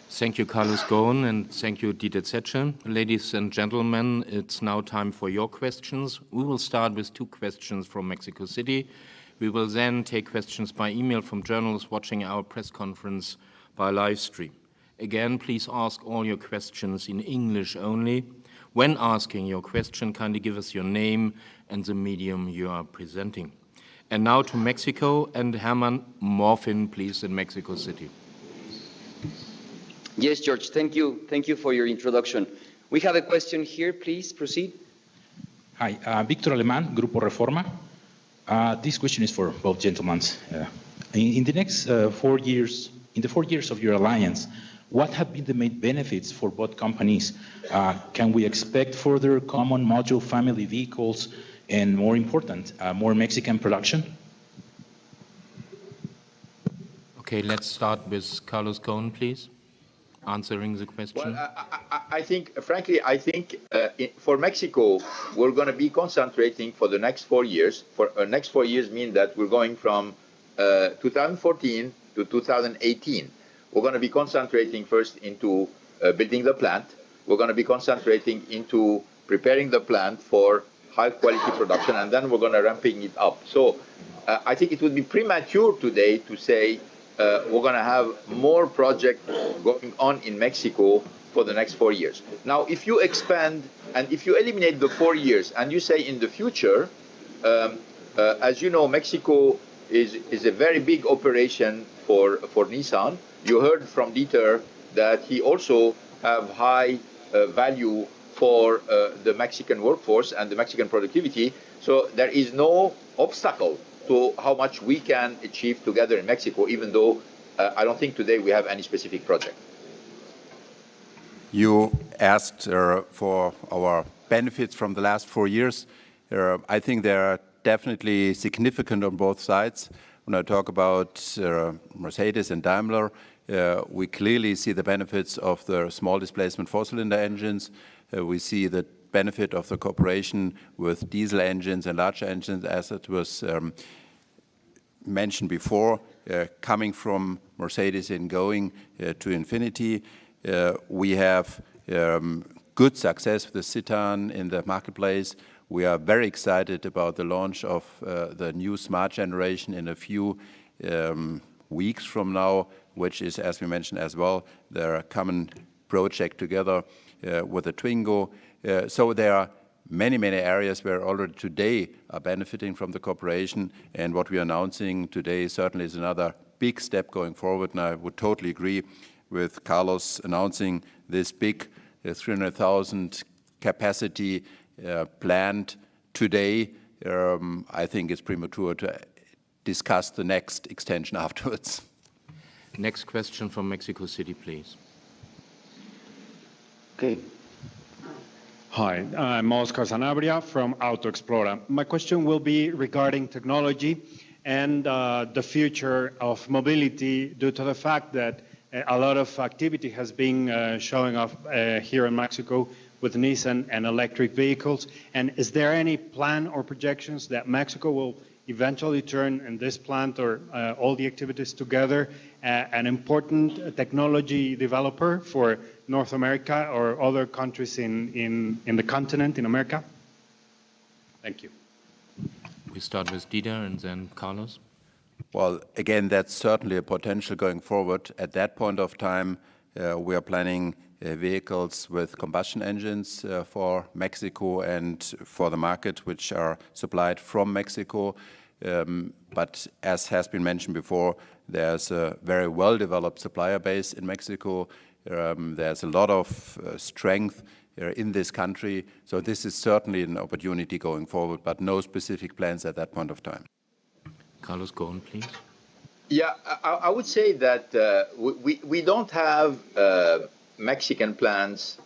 Thank you, Carlos Ghosn, and thank you, Dieter Zetsche. Ladies and gentlemen, it's now time for your questions. We will start with 2 questions from Mexico City. We will then take questions by email from journalists watching our press conference by live stream. Again, please ask all your questions in English only. When asking your question, kindly give us your name and the medium you are presenting. And now to Mexico, and Herman Morfin, please, in Mexico City. Yes, George, thank you. Thank you for your introduction. We have a question here, please proceed. Hi, Víctor Alemán, Grupo Reforma. This question is for both gentlemen. In the next 4 years, in the 4 years of your alliance, what have been the main benefits for both companies? Can we expect further common module family vehicles and, more important, more Mexican production? Okay, let's start with Carlos Ghosn, please, answering the question. Well, I think, frankly, for Mexico, we're going to be concentrating for the next 4 years. For next 4 years mean that we're going from 2014 to 2018. We're going to be concentrating first into building the plant. We're going to be concentrating into preparing the plant for high-quality production, and then we're going to ramping it up. So I think it would be premature today to say we're going to have more projects going on in Mexico for the next 4 years. Now, if you expand and if you eliminate the 4 years and you say in the future, as you know, Mexico is a very big operation for Nissan. You heard from Dieter that he also have high value for the Mexican workforce and the Mexican productivity. So there is no obstacle to how much we can achieve together in Mexico, even though I don't think today we have any specific project. You asked for our benefits from the last 4 years. I think they are definitely significant on both sides. When I talk about Mercedes and Daimler, we clearly see the benefits of the small displacement four-cylinder engines. We see the benefit of the cooperation with diesel engines and larger engines, as it was mentioned before, coming from Mercedes and going to Infinity. We have good success with the Citan in the marketplace. We are very excited about the launch of the new smart generation in a few weeks from now, which is, as we mentioned as well, the common project together with the Twingo. So there are many, many areas where already today are benefiting from the cooperation, and what we are announcing today certainly is another big step going forward, and I would totally agree with Carlos announcing this big 300,000 capacity plant today. I think it's premature to discuss the next extension afterwards. Next question from Mexico City, please. Okay. Hi, I'm Oscar Sanabria from AutoExplora. My question will be regarding technology and the future of mobility, due to the fact that a lot of activity has been showing up here in Mexico with Nissan and electric vehicles. And is there any plan or projections that Mexico will eventually turn in this plant or all the activities together an important technology developer for North America or other countries in the continent, in America? Thank you. We start with Dieter and then Carlos. Well, again, that's certainly a potential going forward. At that point of time, we are planning vehicles with combustion engines for Mexico and for the market, which are supplied from Mexico. But as has been mentioned before, there's a very well-developed supplier base in Mexico. There's a lot of strength in this country. So this is certainly an opportunity going forward, but no specific plans at that point of time. Carlos Ghosn, please. Yeah, I would say that we don't have Mexican plans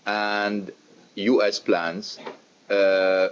and U.S. plans.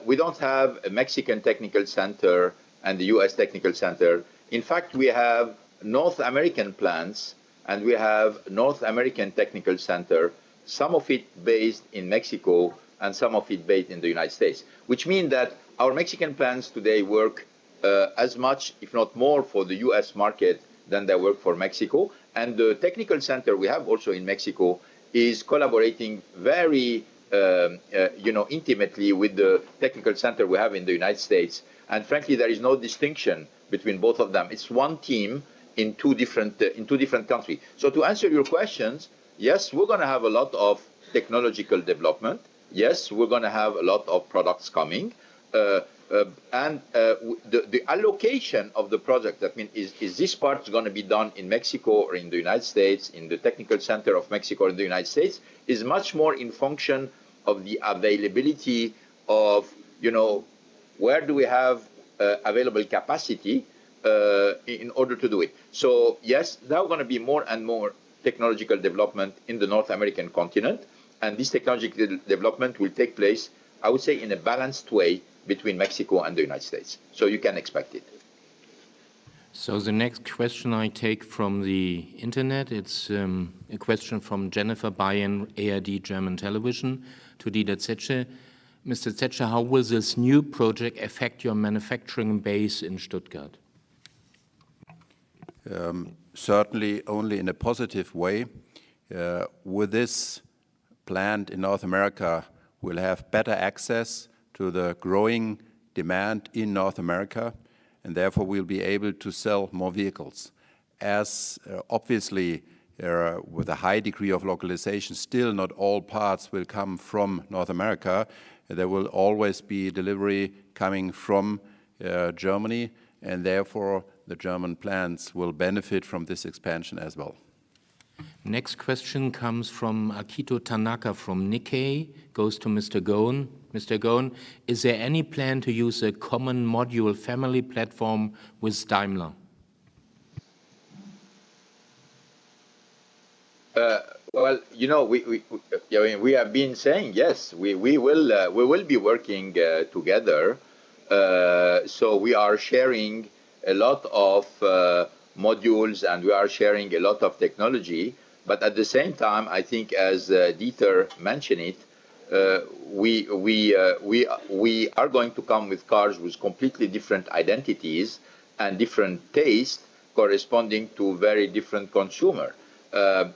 We don't have a Mexican technical center and the U.S. technical center. In fact, we have North American plants and we have North American technical center, some of it based in Mexico and some of it based in the United States, which means that our Mexican plants today work as much, if not more, for the U.S. market than they work for Mexico. And the technical center we have also in Mexico is collaborating very intimately with the technical center we have in the United States. And frankly, there is no distinction between both of them. It's one team in two different countries. So to answer your questions, yes, we're going to have a lot of technological development. Yes, we're going to have a lot of products coming. The allocation of the project, that means is this part going to be done in Mexico or in the United States, in the technical center of Mexico or in the United States, is much more in function of the availability of, where do we have available capacity in order to do it. So yes, there are going to be more and more technological development in the North American continent, and this technological development will take place, I would say, in a balanced way between Mexico and the United States. So you can expect it. So the next question I take from the internet, it's a question from Jennifer Bayern, ARD German Television, to Dieter Zetsche. Mr. Zetsche, how will this new project affect your manufacturing base in Stuttgart? Certainly only in a positive way. With this plant in North America, we'll have better access to the growing demand in North America, and therefore we'll be able to sell more vehicles. As obviously, with a high degree of localization, still not all parts will come from North America. There will always be delivery coming from Germany, and therefore the German plants will benefit from this expansion as well. Next question comes from Akito Tanaka from Nikkei, goes to Mr. Goen. Mr. Goen, is there any plan to use a common module family platform with Daimler? Well, we have been saying yes. We will be working together. So we are sharing a lot of modules, and we are sharing a lot of technology. But at the same time, I think, as Dieter mentioned it, we are going to come with cars with completely different identities and different tastes corresponding to very different consumer.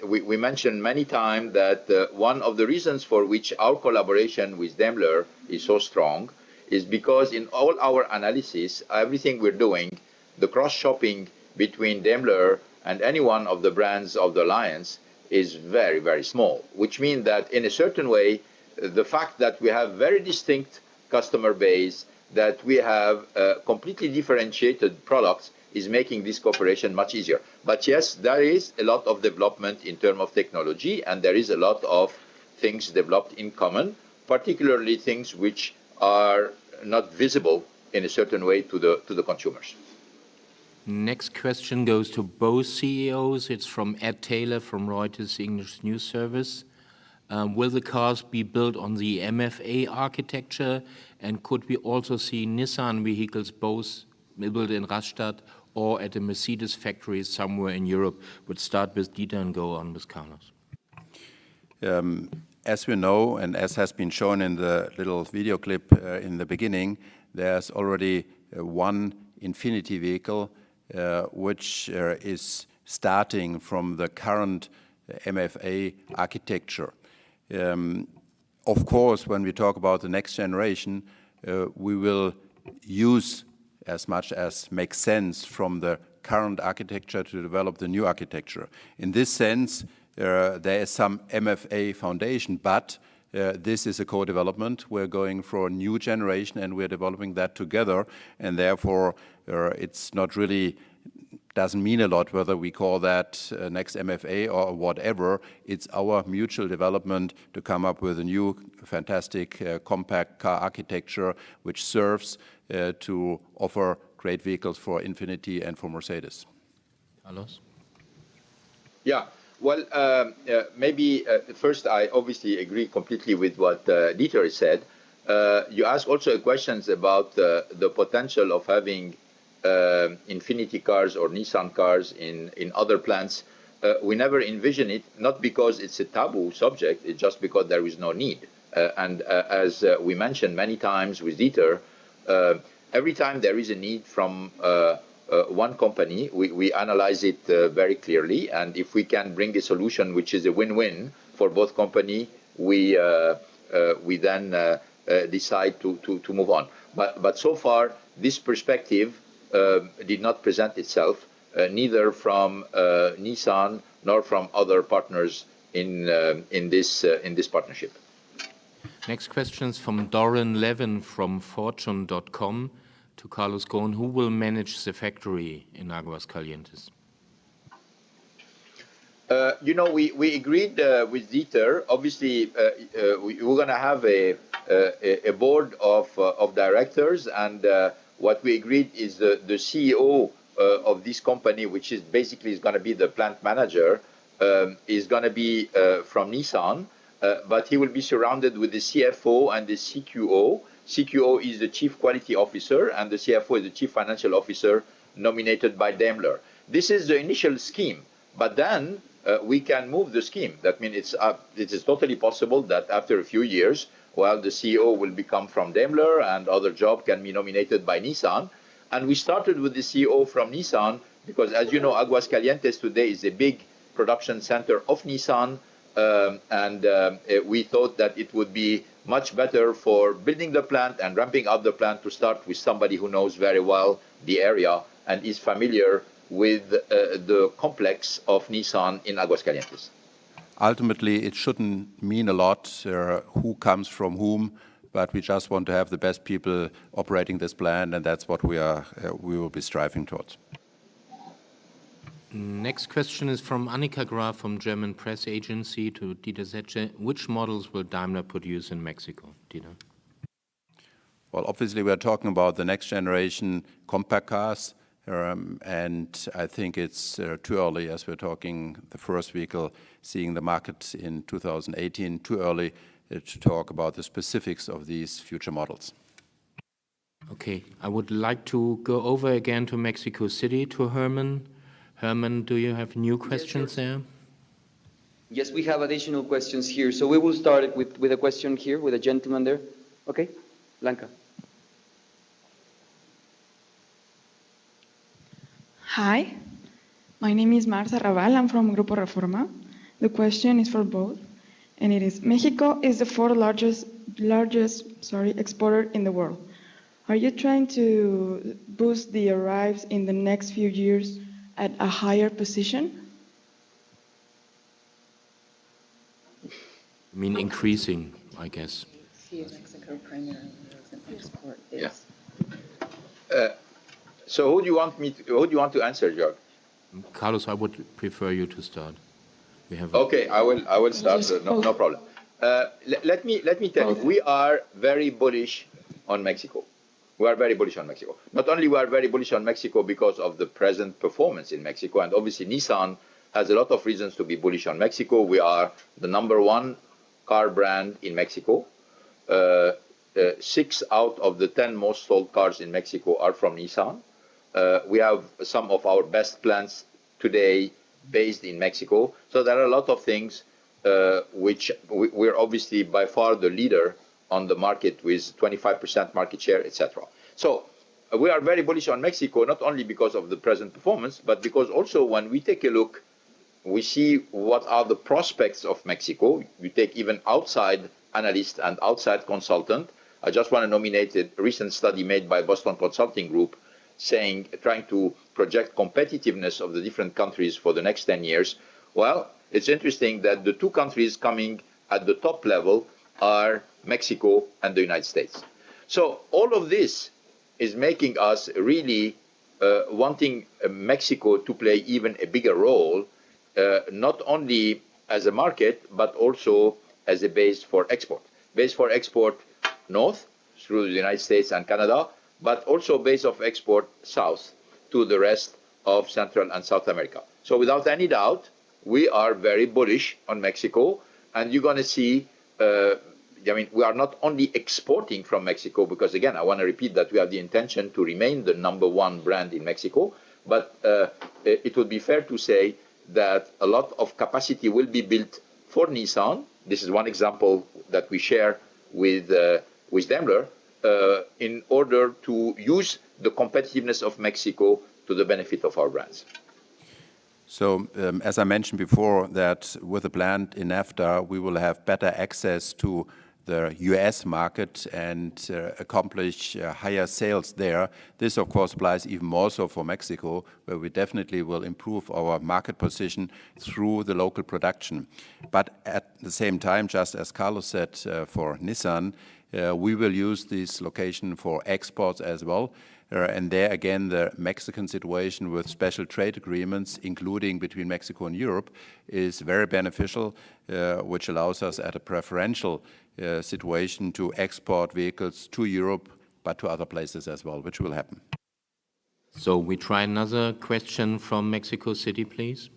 We mentioned many times that one of the reasons for which our collaboration with Daimler is so strong is because in all our analysis, everything we're doing, the cross-shopping between Daimler and any one of the brands of the Alliance is very, very small, which means that in a certain way, the fact that we have very distinct customer base, that we have completely differentiated products, is making this cooperation much easier. But yes, there is a lot of development in terms of technology, and there is a lot of things developed in common, particularly things which are not visible in a certain way to the consumers. Next question goes to both CEOs. It's from Ed Taylor from Reuters English News Service. Will the cars be built on the MFA architecture, and could we also see Nissan vehicles both built in Rastatt or at a Mercedes factory somewhere in Europe? Would start with Dieter and go on with Carlos. As we know, and as has been shown in the little video clip in the beginning, there's already one Infinity vehicle which is starting from the current MFA architecture. Of course, when we talk about the next generation, we will use as much as makes sense from the current architecture to develop the new architecture. In this sense, there is some MFA foundation, but this is a co-development. We're going for a new generation, and we're developing that together, and therefore it's not really, doesn't mean a lot whether we call that next MFA or whatever. It's our mutual development to come up with a new fantastic compact car architecture which serves to offer great vehicles for Infinity and for Mercedes. Carlos? Yeah. Well, maybe first, I obviously agree completely with what Dieter said. You asked also questions about the potential of having Infinity cars or Nissan cars in other plants. We never envision it, not because it's a taboo subject, it's just because there is no need. And as we mentioned many times with Dieter, every time there is a need from one company. We analyze it very clearly, and if we can bring a solution which is a win-win for both company, we then decide to move on. But so far, this perspective did not present itself, neither from Nissan nor from other partners in this partnership. Next question is from Doran Levin from Fortune.com to Carlos Ghosn. Who will manage the factory in Aguascalientes? We agreed with Dieter. Obviously, we're going to have a board of directors, and what we agreed is the CEO of this company, which is basically going to be the plant manager, is going to be from Nissan, but he will be surrounded with the CFO and the CQO. CQO is the Chief Quality Officer, and the CFO is the Chief Financial Officer nominated by Daimler. This is the initial scheme, but then we can move the scheme. That means it is totally possible that after a few years, while the CEO will become from Daimler and other job can be nominated by Nissan. And we started with the CEO from Nissan because, as you know, Aguascalientes today is a big production center of Nissan, and we thought that it would be much better for building the plant and ramping up the plant to start with somebody who knows very well the area and is familiar with the complex of Nissan in Aguascalientes. Ultimately, it shouldn't mean a lot who comes from whom, but we just want to have the best people operating this plant, and that's what we will be striving towards. Next question is from Annika Graf from German press agency to Dieter Zetsche. Which models will Daimler produce in Mexico, Dieter? Well, obviously, we're talking about the next generation compact cars, and I think it's too early, as we're talking the first vehicle, seeing the market in 2018, too early to talk about the specifics of these future models. Okay, I would like to go over again to Mexico City, to Herman. Herman, do you have new questions there? Yes, we have additional questions here. So we will start with a question here, with a gentleman there. Okay, Blanca. Hi, my name is Marta Raval. I'm from Grupo Reforma. The question is for both, and it is: Mexico is the fourth largest exporter in the world. Are you trying to boost the arrives in the next few years at a higher position? I mean, increasing, I guess. Mexico primarily as an export base. Yeah. So who do you want to answer, Jörg? Carlos, I would prefer you to start. We have Okay, I will start. No problem. Let me tell you, we are very bullish on Mexico. We are very bullish on Mexico. Not only we are very bullish on Mexico because of the present performance in Mexico, and obviously Nissan has a lot of reasons to be bullish on Mexico. We are the #1 car brand in Mexico. 6 out of the 10 most sold cars in Mexico are from Nissan. We have some of our best plants today based in Mexico. So there are a lot of things which we're obviously by far the leader on the market with 25% market share, etc. So we are very bullish on Mexico, not only because of the present performance, but because also when we take a look, we see what are the prospects of Mexico. You take even outside analyst and outside consultant. I just want to nominate a recent study made by Boston Consulting Group trying to project competitiveness of the different countries for the next 10 years. Well, it's interesting that the 2 countries coming at the top level are Mexico and the United States. So all of this is making us really wanting Mexico to play even a bigger role, not only as a market, but also as a base for export. Base for export north through the United States and Canada, but also base of export south to the rest of Central and South America. So without any doubt, we are very bullish on Mexico, and you're going to see, we are not only exporting from Mexico, because again, I want to repeat that we have the intention to remain the #1 brand in Mexico, but it would be fair to say that a lot of capacity will be built for Nissan. This is one example that we share with Daimler, in order to use the competitiveness of Mexico to the benefit of our brands. So, as I mentioned before, that with the plant in NAFTA, we will have better access to the US market and accomplish higher sales there. This, of course, applies even more so for Mexico, where we definitely will improve our market position through the local production. But at the same time, just as Carlos said for Nissan, we will use this location for exports as well. And there again, the Mexican situation with special trade agreements, including between Mexico and Europe, is very beneficial, which allows us at a preferential situation to export vehicles to Europe, but to other places as well, which will happen. So we try another question from Mexico City, please.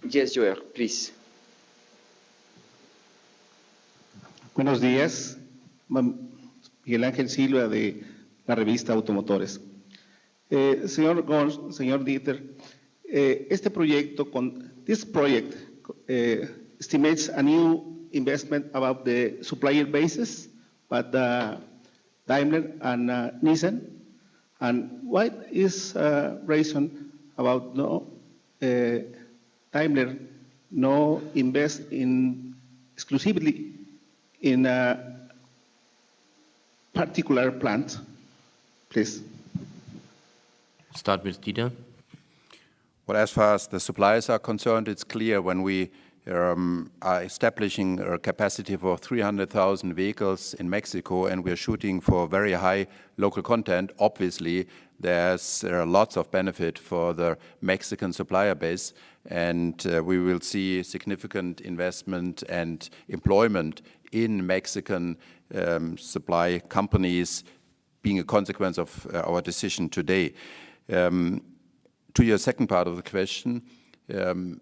Yes, Joel, please. Buenos días, Miguel Ángel Silva de la revista Automotores. Señor Gons, señor Dieter, this project estimates a new investment about the supplier basis, but Daimler and Nissan. And what is reason about Daimler no invest exclusively in a particular plant? Please. Start with Dieter. Well, as far as the suppliers are concerned, it's clear when we are establishing a capacity for 300,000 vehicles in Mexico and we're shooting for very high local content, obviously there's lots of benefit for the Mexican supplier base, and we will see significant investment and employment in Mexican supply companies being a consequence of our decision today. To your second part of the question,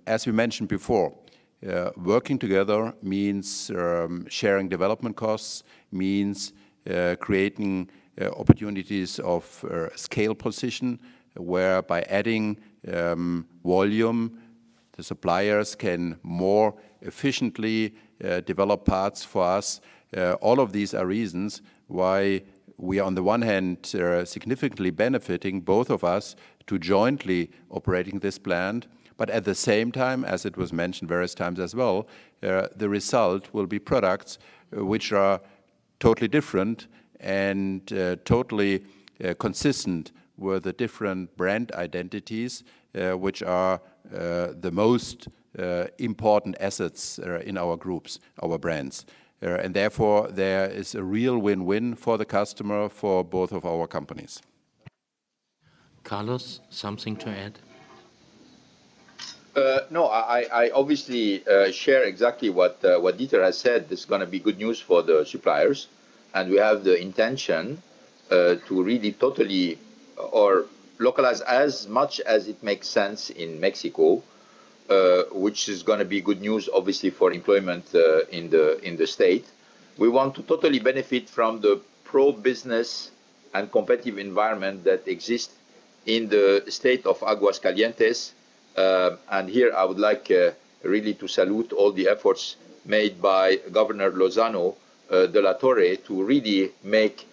as we mentioned before, working together means sharing development costs, means creating opportunities of scale position, where by adding volume, the suppliers can more efficiently develop parts for us. All of these are reasons why we are on the one hand significantly benefiting, both of us, to jointly operating this plant, but at the same time, as it was mentioned various times as well, the result will be products which are totally different and totally consistent with the different brand identities, which are the most important assets in our groups, our brands. And therefore, there is a real win-win for the customer for both of our companies. Carlos, something to add? No, I obviously share exactly what Dieter has said. This is going to be good news for the suppliers, and we have the intention to really totally or localize as much as it makes sense in Mexico, which is going to be good news, obviously, for employment in the state. We want to totally benefit from the pro-business and competitive environment that exists in the state of Aguascalientes. And here I would like really to salute all the efforts made by Governor Lozano de la Torre to really make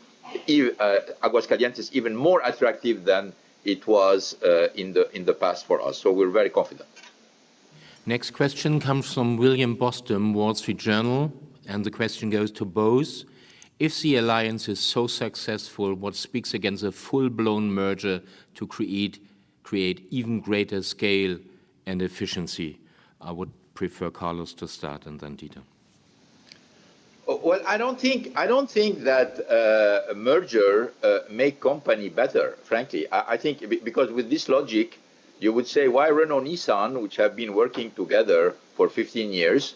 Aguascalientes even more attractive than it was in the past for us. So we're very confident. Next question comes from William Boston, Wall Street Journal, and the question goes to both. If the alliance is so successful, what speaks against a full-blown merger to create even greater scale and efficiency? I would prefer Carlos to start and then Dieter. Well, I don't think that a merger make company better, frankly. I think because with this logic, you would say, why Renault-Nissan, which have been working together for 15 years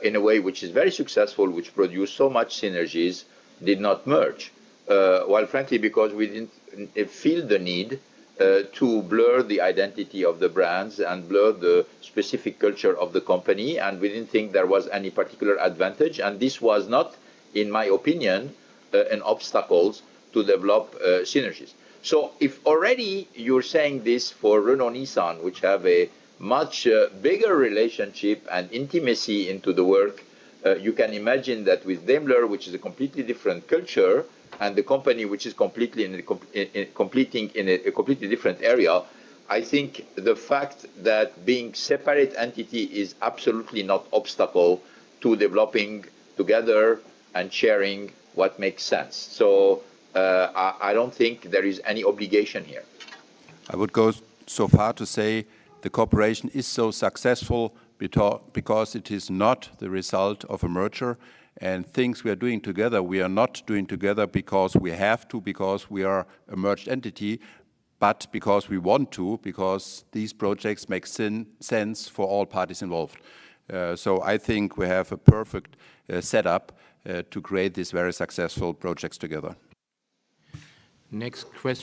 in a way which is very successful, which produced so much synergies, did not merge? Well, frankly, because we didn't feel the need to blur the identity of the brands and blur the specific culture of the company, and we didn't think there was any particular advantage, and this was not, in my opinion, an obstacle to develop synergies. So if already you're saying this for Renault-Nissan, which have a much bigger relationship and intimacy into the work, you can imagine that with Daimler, which is a completely different culture, and the company which is completing in a completely different area, I think the fact that being separate entity is absolutely not obstacle to developing together and sharing what makes sense. So I don't think there is any obligation here. I would go so far to say the cooperation is so successful because it is not the result of a merger, and things we are doing together, we are not doing together because we have to, because we are a merged entity, but because we want to, because these projects make sense for all parties involved. So I think we have a perfect setup to create these very successful projects together. Next question.